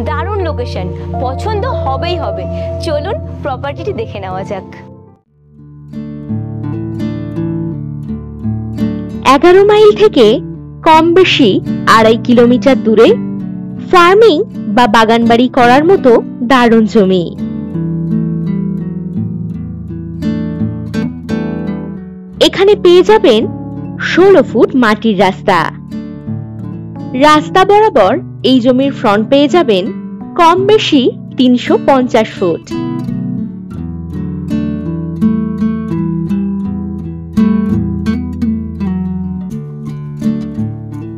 দারুণ লোকেশন, পছন্দ হবেই হবে। চলুন প্রপার্টিটি দেখে নেওয়া যাক। 11 মাইল থেকে কম বেশি 2.5 কিলোমিটার দূরে ফার্মিং বা বাগানবাড়ি করার মতো দারুণ জমি। এখানে পেয়ে যাবেন 16 ফুট মাটির রাস্তা। রাস্তা বরাবর এই জমির ফ্রন্ট পেয়ে যাবেন কম বেশি 350 ফুট।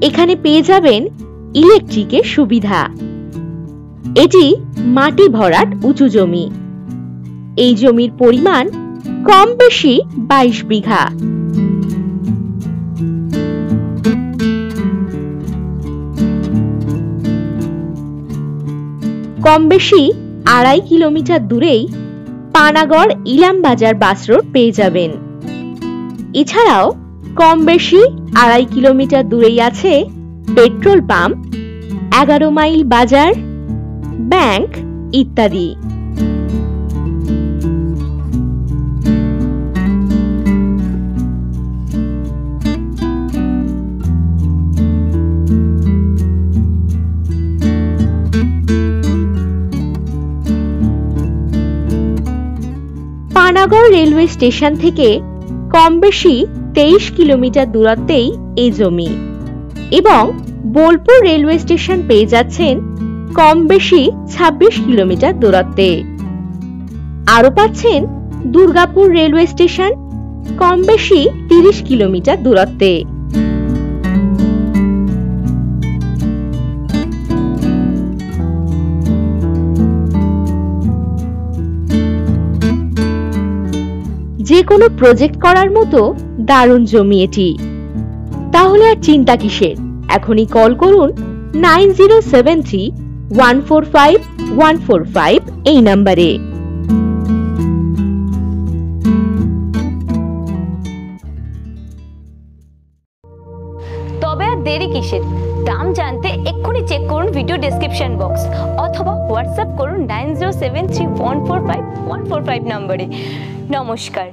এখানে পেয়ে যাবেন ইলেকট্রিকের সুবিধা। এটি মাটি ভরাট উঁচু জমি। এই জমির পরিমাণ কম বেশি 22 বিঘা। কম বেশি 2.5 কিলোমিটার দূরেই পানাগড় ইলামবাজার বাস রোড পেয়ে যাবেন। এছাড়াও কম বেশি 2.5 কিলোমিটার দূরেই আছে পেট্রোল পাম্প, 11 মাইল বাজার, ব্যাংক ইত্যাদি। পানাগড় রেলওয়ে স্টেশন থেকে কম বেশি 23 কিলোমিটার দূরত্বেই এই জমি এবং বোলপুর রেলওয়ে স্টেশন পেয়ে যাচ্ছেন কম বেশি 26 কিলোমিটার দূরত্বে। আরো পাচ্ছেন দুর্গাপুর রেলওয়ে স্টেশন কম বেশি 30 কিলোমিটার দূরত্বে। যে কোনো প্রজেক্ট করার মতো দারুণ জমি এটি। তাহলে আর চিন্তা কিসের, এখনই কল করুন 9073145145 এই নম্বরে। তবে আর দেরি কিসের, দাম জানতে এক্ষুনি চেক করুন ভিডিও ডেসক্রিপশন বক্স অথবা হোয়াটসঅ্যাপ করুন 9073145145 নম্বরে। নমস্কার।